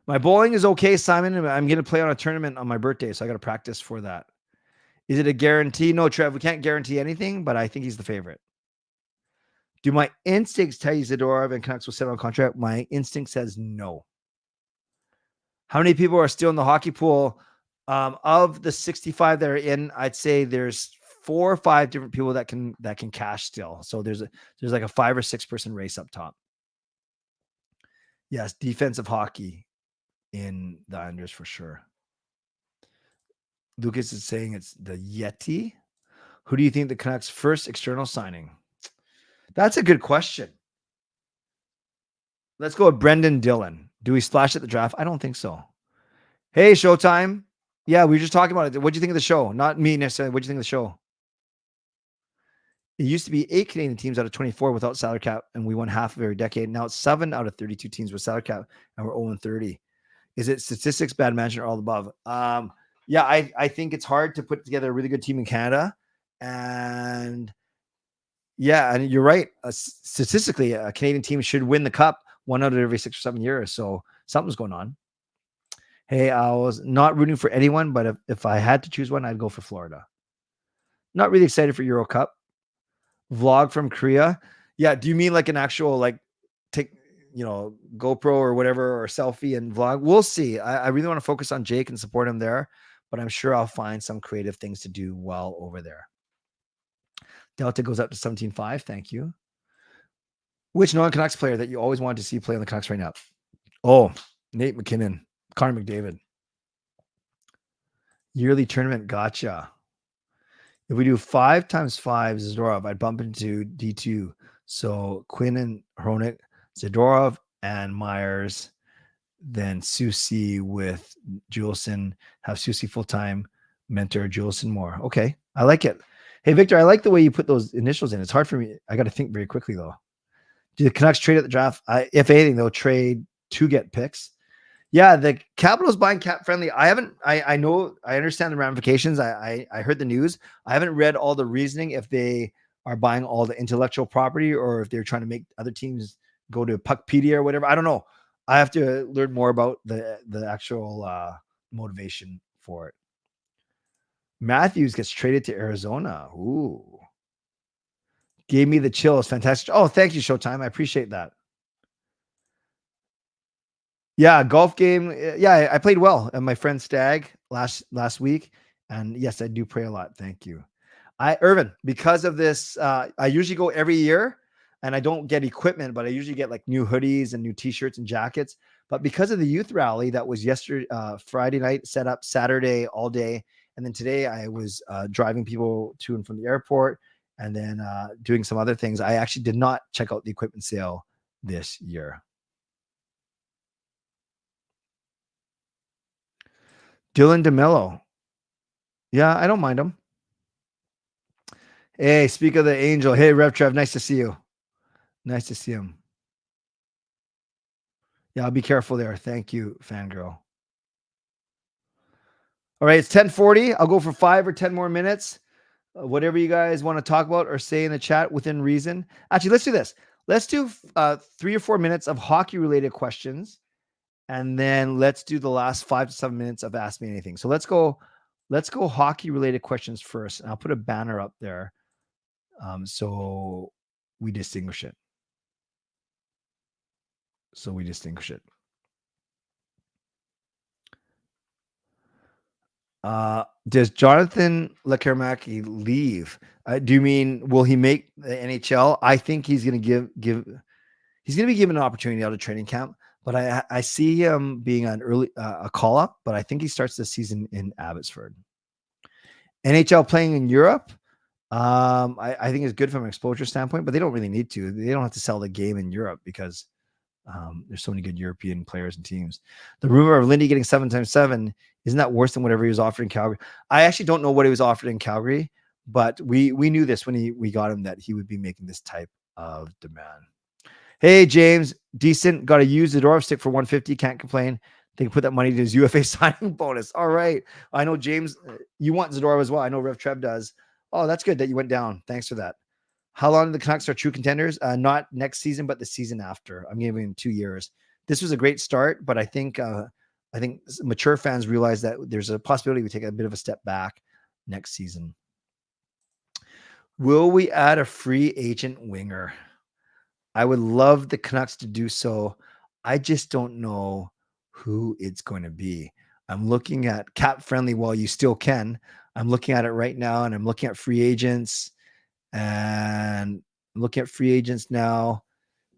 My bowling is okay, Simon. I'm going to play on a tournament on my birthday, so I got to practice for that. Is it a guarantee? No, Trev, we can't guarantee anything, but I think he's the favorite. Do my instincts tell you Zadorov and Canucks will settle on contract? My instinct says no. How many people are still in the hockey pool? Of the 65 that are in, I'd say there's 4 or 5 different people that can cash still. So there's like a 5 or 6 person race up top. Yes, defensive hockey in the Islanders for sure. Lucas is saying it's the Yeti. Who do you think the Canucks' first external signing? That's a good question. Let's go with Brendan Dillon. Do we splash at the draft? I don't think so. Hey, Showtime. Yeah, we were just talking about it. What do you think of the show? Not me necessarily. What do you think of the show? It used to be 8 Canadian teams out of 24 without salary cap, and we won half of every decade. Now it's 7 out of 32 teams with salary cap, and we're 0-30. Is it statistics, bad management, or all above? Yeah, I think it's hard to put together a really good team in Canada. And yeah, and you're right. Statistically, a Canadian team should win the cup 1 out of every 6 or 7 years. So something's going on. Hey, I was not rooting for anyone, but if I had to choose one, I'd go for Florida. Not really excited for Euro Cup. Vlog from Korea. Yeah, do you mean like an actual take GoPro or whatever or selfie and vlog? We'll see. I really want to focus on Jake and support him there, but I'm sure I'll find some creative things to do while over there. Delta goes up to 17.5. Thank you. Which non-Canucks player that you always wanted to see play on the Canucks right now? Oh, Nate McKinnon. Connor McDavid. Yearly tournament. Gotcha. If we do 5 times 5 Zadorov, I'd bump into D2. So Quinn and Hronek, Zadorov and Myers, then Susie with Juleson, have Susie full-time, mentor Juleson more. Okay. I like it. Hey, Victor, I like the way you put those initials in. It's hard for me. I got to think very quickly though. Do the Canucks trade at the draft? If anything, they'll trade to get picks. Yeah, the Capitals buying cap friendly. I understand the ramifications. I heard the news. I haven't read all the reasoning if they are buying all the intellectual property or if they're trying to make other teams go to Puckpedia or whatever. I don't know. I have to learn more about the actual motivation for it. Matthews gets traded to Arizona. Ooh. Gave me the chills. Fantastic. Oh, thank you, Showtime. I appreciate that. Yeah, golf game. Yeah, I played well at my friend Stag last week. And yes, I do pray a lot. Thank you. Irvin, because of this, I usually go every year and I don't get equipment, but I usually get like new hoodies and new t-shirts and jackets. But because of the youth rally that was yesterday, Friday night, set up Saturday all day. And then today I was driving people to and from the airport and then doing some other things. I actually did not check out the equipment sale this year. Dylan DeMello. Yeah, I don't mind him. Hey, speak of the angel. Hey, Rev Trev, nice to see you. Nice to see him. Yeah, I'll be careful there. Thank you, fangirl. All right, it's 10:40. I'll go for 5 or 10 more minutes. Whatever you guys want to talk about or say in the chat within reason. Actually, let's do this. Let's do 3 or 4 minutes of hockey related questions. And then let's do the last 5 to 7 minutes of Ask Me Anything. So let's go hockey related questions first. And I'll put a banner up there. So we distinguish it. Does Jonathan Lekermaki leave? Do you mean will he make the NHL? I think he's going to he's going to be given an opportunity out of training camp, but I see him being an early a call up. But I think he starts the season in Abbotsford. NHL playing in Europe. I think it's good from an exposure standpoint, but they don't really need to. They don't have to sell the game in Europe because there's so many good European players and teams. The rumor of Lindy getting 7x7, isn't that worse than whatever he was offered in Calgary? I actually don't know what he was offered in Calgary, but we knew this when we got him that he would be making this type of demand. Hey, James, decent. Got to use the Zadorov stick for 150. Can't complain. They can put that money to his UFA signing bonus. All right. I know, James, you want Zadorov as well. I know Rev Trev does. Oh, that's good that you went down. Thanks for that. How long do the Canucks are true contenders? Not next season, but the season after. I'm giving him 2 years. This was a great start, but I think mature fans realize that there's a possibility we take a bit of a step back next season. Will we add a free agent winger? I would love the Canucks to do so. I just don't know who it's going to be. I'm looking at cap friendly while you still can. I'm looking at it right now, and I'm looking at free agents. And I'm looking at free agents now,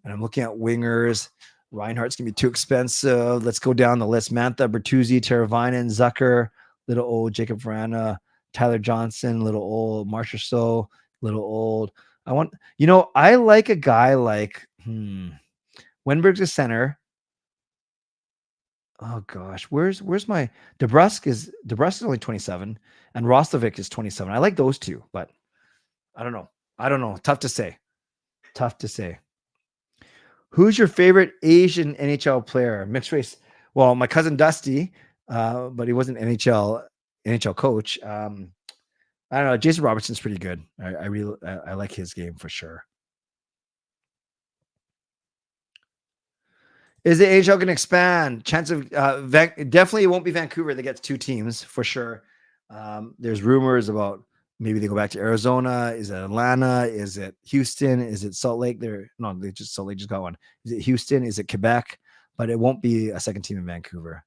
and I'm looking at wingers. Reinhardt's going to be too expensive. Let's go down the list. Mantha, Bertuzzi, Teravainen, Zucker, little old Jacob Vrana, Tyler Johnson, little old Marcia So, little old. I like a guy like Wenberg's a center. Oh gosh, where's my DeBrusk is only 27 and Roslovic is 27. I like those two, but I don't know. Tough to say. Who's your favorite Asian NHL player? Mixed race. Well, my cousin Dusty, but he wasn't NHL coach. I don't know. Jason Robertson's pretty good. I like his game for sure. Is the NHL going to expand? Chance of definitely it won't be Vancouver that gets 2 teams for sure. There's rumors about maybe they go back to Arizona. Is it Atlanta? Is it Houston? Is it Salt Lake? Salt Lake just got one. Is it Houston? Is it Quebec? But it won't be a second team in Vancouver.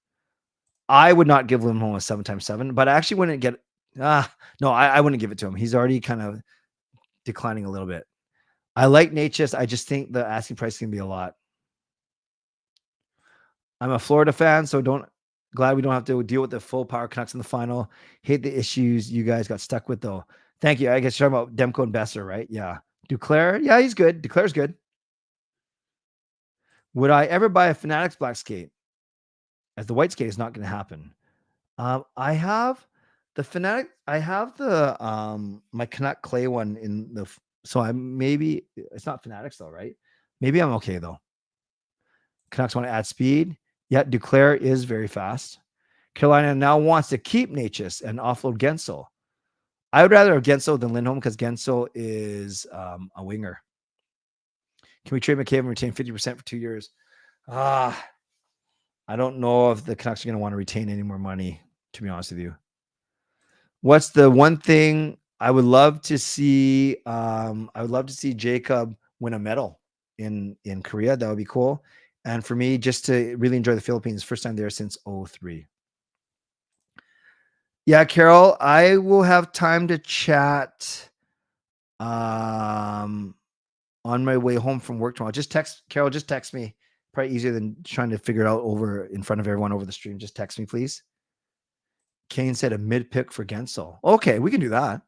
I would not give Lindholm a 7x7, but I actually wouldn't get. No, I wouldn't give it to him. He's already kind of declining a little bit. I like Natchez. I just think the asking price can be a lot. I'm a Florida fan, so glad we don't have to deal with the full power Canucks in the final. Hate the issues you guys got stuck with, though. Thank you. I guess you're talking about Demko and Besser, right? Yeah. Duclair, yeah, he's good. Duclair's good. Would I ever buy a Fanatics black skate? As the white skate is not going to happen. I have the Fanatic. I have the my Canuck clay one in the. So maybe it's not Fanatics though, right? Maybe I'm okay though. Canucks want to add speed. Yeah, Duclair is very fast. Carolina now wants to keep Natchez and offload Gensel. I would rather have Gensel than Lindholm because Gensel is a winger. Can we trade McCabe and retain 50% for 2 years? I don't know if the Canucks are going to want to retain any more money, to be honest with you. What's the one thing I would love to see? I would love to see Jacob win a medal in Korea. That would be cool. And for me, just to really enjoy the Philippines, first time there since 2003. Yeah, Carol, I will have time to chat on my way home from work tomorrow. Just text me. Probably easier than trying to figure it out over in front of everyone over the stream. Just text me, please. Kane said a mid pick for Gensel. Okay, we can do that.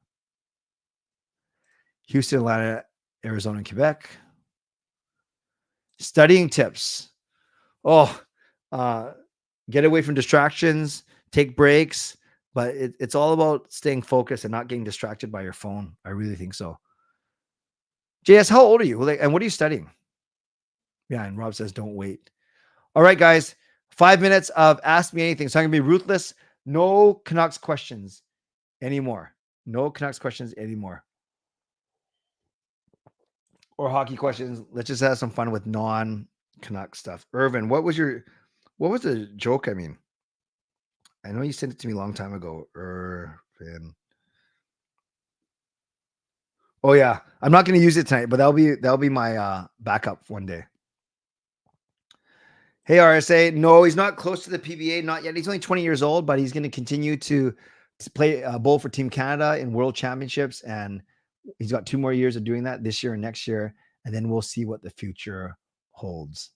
Houston, Atlanta, Arizona, and Quebec. Studying tips. Get away from distractions, take breaks, but it's all about staying focused and not getting distracted by your phone. I really think so. JS, how old are you? And what are you studying? Yeah, and Rob says, don't wait. All right, guys, 5 minutes of Ask Me Anything. So I'm going to be ruthless. No Canucks questions anymore. or hockey questions. Let's just have some fun with non-Canuck stuff. Irvin, what was the joke? I mean, I know you sent it to me a long time ago. Irvin. Oh yeah, I'm not going to use it tonight, but that'll be my backup one day. Hey RSA, no, he's not close to the PBA, not yet. He's only 20 years old, but he's going to continue to play bowl for Team Canada in World Championships, and he's got 2 more years of doing that, this year and next year, and then we'll see what the future holds.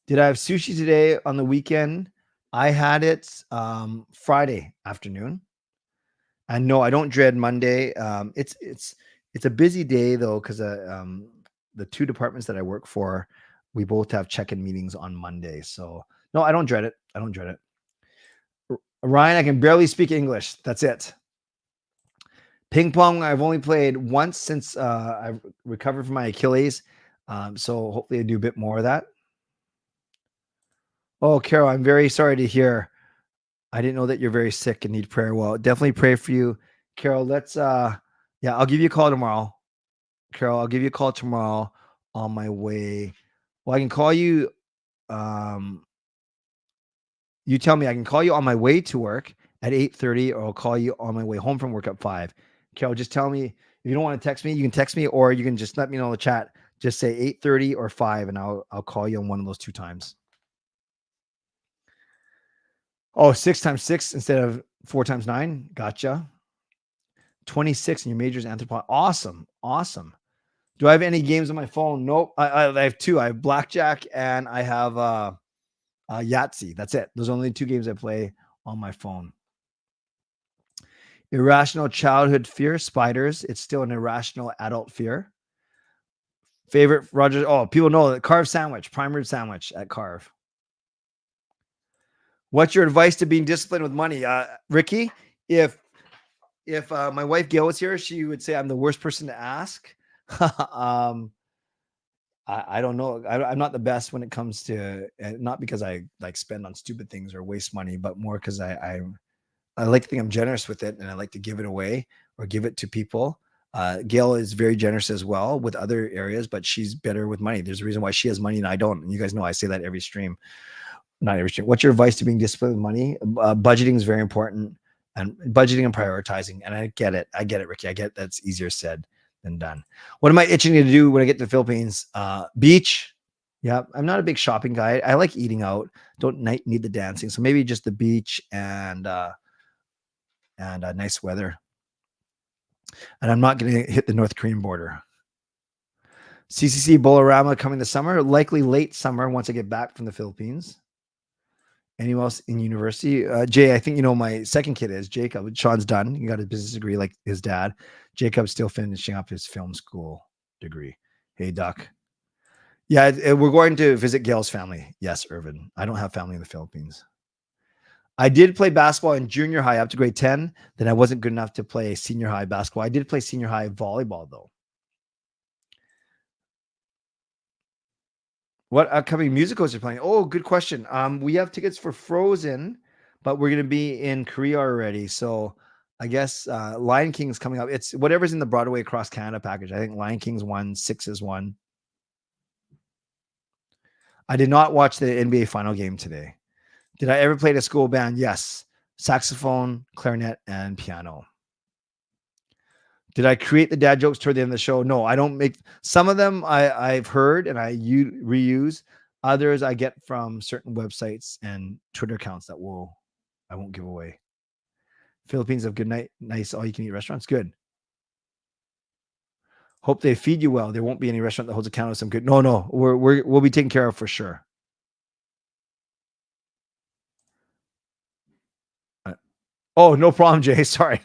Did I have sushi today on the weekend? I had it Friday afternoon. And no, I don't dread Monday. It's a busy day though, because the 2 departments that I work for, we both have check-in meetings on Monday. So no, I don't dread it. I don't dread it. Ryan, I can barely speak English. That's it. Ping pong, I've only played once since I've recovered from my Achilles. So hopefully I do a bit more of that. Oh, Carol, I'm very sorry to hear. I didn't know that you're very sick and need prayer. Well, definitely pray for you. Carol, let's yeah, I'll give you a call tomorrow. Carol, I'll give you a call tomorrow on my way. Well, I can call you. You tell me I can call you on my way to work at 8:30, or I'll call you on my way home from work at 5. Carol, just tell me if you don't want to text me, you can text me, or you can just let me know in the chat. Just say 8:30 or 5, and I'll call you on one of those 2 times. Oh, 6 times 6 instead of 4 times 9. Gotcha. 26 in your majors anthropology. Awesome. Awesome. Do I have any games on my phone? Nope. I have 2. I have Blackjack and I have Yahtzee. That's it. Those are only 2 games I play on my phone. Irrational childhood fear, spiders. It's still an irrational adult fear. Favorite Roger. Oh, people know that Carve sandwich, prime rib sandwich at Carve. What's your advice to being disciplined with money? Ricky, if my wife Gail was here, she would say I'm the worst person to ask. I don't know. I'm not the best when it comes to, not because I like spend on stupid things or waste money, but more because I like to think I'm generous with it, and I like to give it away or give it to people. Gail is very generous as well with other areas, but she's better with money. There's a reason why she has money and I don't. And you guys know I say that every stream. Not every stream. What's your advice to being disciplined with money? Budgeting is very important, and budgeting and prioritizing. And I get it, Ricky. I get that's easier said than done. What am I itching to do when I get to the Philippines? Beach. Yeah, I'm not a big shopping guy. I like eating out. Don't need the dancing. So maybe just the beach and nice weather. And I'm not going to hit the North Korean border. CCC Bolorama coming this summer, likely late summer once I get back from the Philippines. Anyone else in university? Jay, I think you know my second kid is Jacob. Sean's done. He got a business degree like his dad. Jacob's still finishing up his film school degree. Hey, Doc. Yeah, we're going to visit Gail's family. Yes, Irvin. I don't have family in the Philippines. I did play basketball in junior high up to grade 10. Then I wasn't good enough to play senior high basketball. I did play senior high volleyball, though. What upcoming musicals are playing? Oh, good question. We have tickets for Frozen, but we're going to be in Korea already. So I guess Lion King's coming up. It's whatever's in the Broadway across Canada package. I think Lion King's 1, 6 is 1. I did not watch the NBA final game today. Did I ever play in a school band? Yes. Saxophone, clarinet, and piano. Did I create the dad jokes toward the end of the show? No, I don't make some of them. I've heard and I reuse. Others I get from certain websites and Twitter accounts that I won't give away. Philippines have good night, nice all you can eat restaurants. Good. Hope they feed you well. There won't be any restaurant that holds a counter of some good. No, we'll be taken care of for sure. Oh, no problem, Jay. Sorry.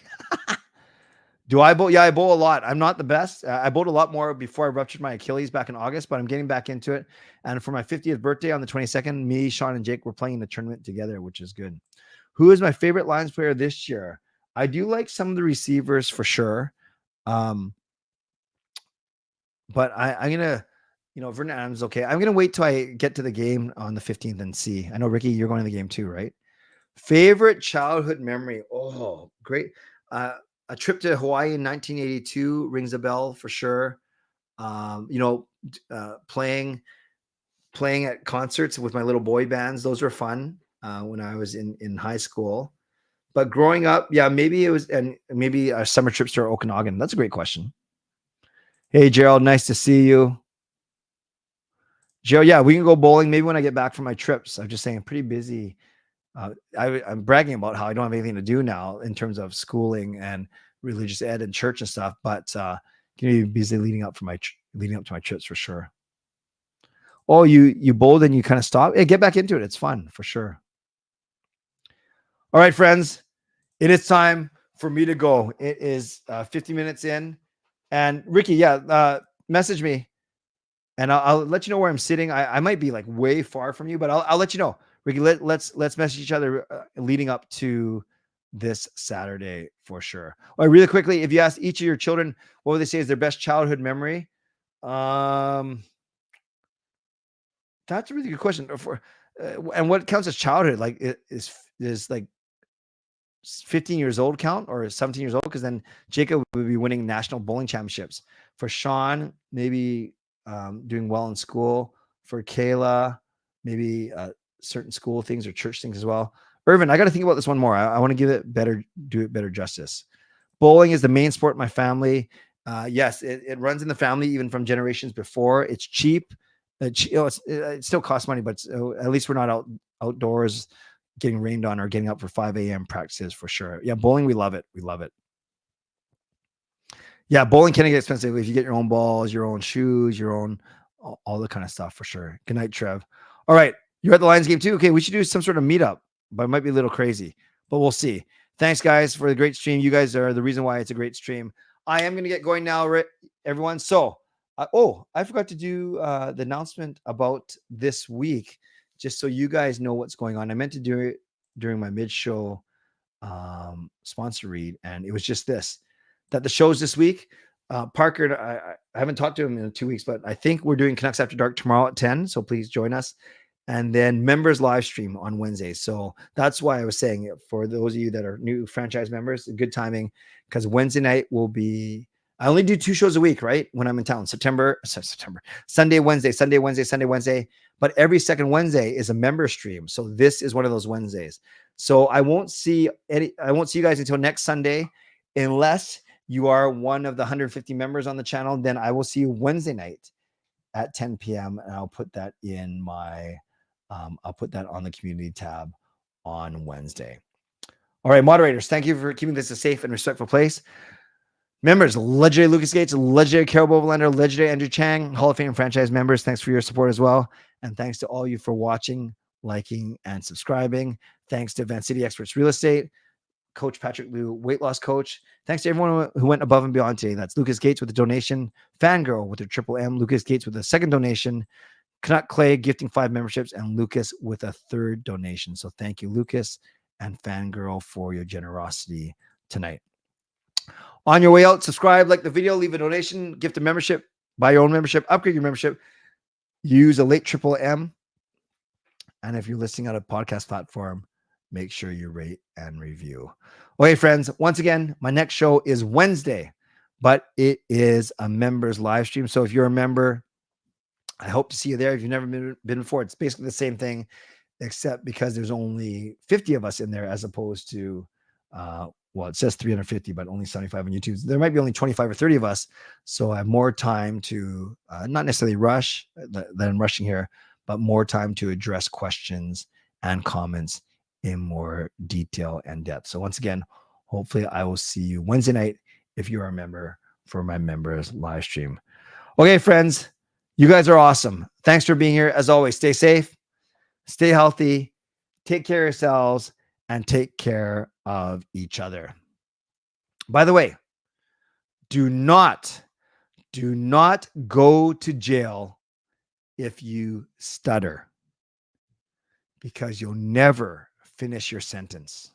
Do I bowl? Yeah, I bowl a lot. I'm not the best. I bowled a lot more before I ruptured my Achilles back in August, but I'm getting back into it. And for my 50th birthday on the 22nd, me, Sean, and Jake were playing in the tournament together, which is good. Who is my favorite Lions player this year? I do like some of the receivers for sure. But I'm going to, Vernon Adams is okay. I'm going to wait till I get to the game on the 15th and see. I know, Ricky, you're going to the game too, right? Favorite childhood memory. Oh, great. a trip to Hawaii in 1982 rings a bell for sure. Playing at concerts with my little boy bands. Those were fun when I was in high school. But growing up, yeah, maybe it was, and maybe summer trips to Okanagan. That's a great question. Hey, Gerald, nice to see you. Gerald, yeah, we can go bowling maybe when I get back from my trips. I'm just saying, I'm pretty busy. I'm bragging about how I don't have anything to do now in terms of schooling and religious ed and church and stuff, but can be busy leading up to my trips for sure. Oh, you bowled and you kind of stopped. Yeah, get back into it. It's fun for sure. All right, friends, it is time for me to go. It is 50 minutes in, and Ricky, message me, and I'll let you know where I'm sitting. I might be like way far from you, but I'll let you know. Ricky, let's message each other leading up to this Saturday for sure. All right, really quickly, if you ask each of your children what would they say is their best childhood memory, that's a really good question. And what counts as childhood? Like, is like 15 years old count, or 17 years old? Because then Jacob would be winning national bowling championships. For Sean, maybe doing well in school. For Kayla, maybe certain school things or church things as well. Irvin, I got to think about this one more. I want to do it better justice. Bowling is the main sport in my family. Yes, it runs in the family even from generations before. It's cheap. It still costs money, but at least we're not outdoors getting rained on or getting up for 5 a.m. practices for sure. Yeah, bowling, we love it. We love it. Yeah, bowling can get expensive if you get your own balls, your own shoes, your own all the kind of stuff for sure. Good night, Trev. All right, you're at the Lions game too. Okay, we should do some sort of meetup, but it might be a little crazy, but we'll see. Thanks, guys, for the great stream. You guys are the reason why it's a great stream. I am going to get going now, everyone. So, I forgot to do the announcement about this week, just so you guys know what's going on. I meant to do it during my mid-show sponsor read, and it was just this, that the shows this week, Parker, I haven't talked to him in 2 weeks, but I think we're doing Canucks After Dark tomorrow at 10, so please join us. And then members live stream on Wednesday. So that's why I was saying it for those of you that are new franchise members, good timing, because Wednesday night will be, I only do 2 shows a week, right? When I'm in town, Sunday, Wednesday. But every second Wednesday is a member stream. So this is one of those Wednesdays. So I won't see you guys until next Sunday, unless you are one of the 150 members on the channel. Then I will see you Wednesday night at 10 p.m. and I'll put that in my, I'll put that on the community tab on Wednesday. All right, moderators, thank you for keeping this a safe and respectful place. Members, legendary Lucas Gates, legendary Carol Bovenlander, legendary Andrew Chang, Hall of Fame franchise members, thanks for your support as well. And thanks to all you for watching, liking, and subscribing. Thanks to Van City Experts Real Estate, Coach Patrick Liu, weight loss coach. Thanks to everyone who went above and beyond today. That's Lucas Gates with a donation, Fangirl with her triple M, Lucas Gates with a second donation, Canuck Clay gifting 5 memberships, and Lucas with a 3rd donation. So thank you, Lucas and Fangirl, for your generosity tonight. On your way out, subscribe, like the video, leave a donation, gift a membership, buy your own membership, upgrade your membership, use a late triple M. And if you're listening on a podcast platform, make sure you rate and review. Okay, friends, once again, my next show is Wednesday, but it is a members live stream. So if you're a member, I hope to see you there. If you've never been before, it's basically the same thing, except because there's only 50 of us in there as opposed to, it says 350, but only 75 on YouTube. There might be only 25 or 30 of us. So I have more time to not necessarily rush that I'm rushing here, but more time to address questions and comments in more detail and depth. So once again, hopefully I will see you Wednesday night if you are a member for my members live stream. Okay, friends, you guys are awesome. Thanks for being here. As always, stay safe, stay healthy, take care of yourselves, and take care of each other. By the way, do not go to jail if you stutter, because you'll never finish your sentence.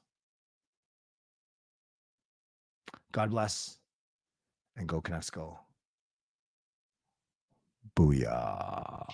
God bless, and go Canucks go. Booyah.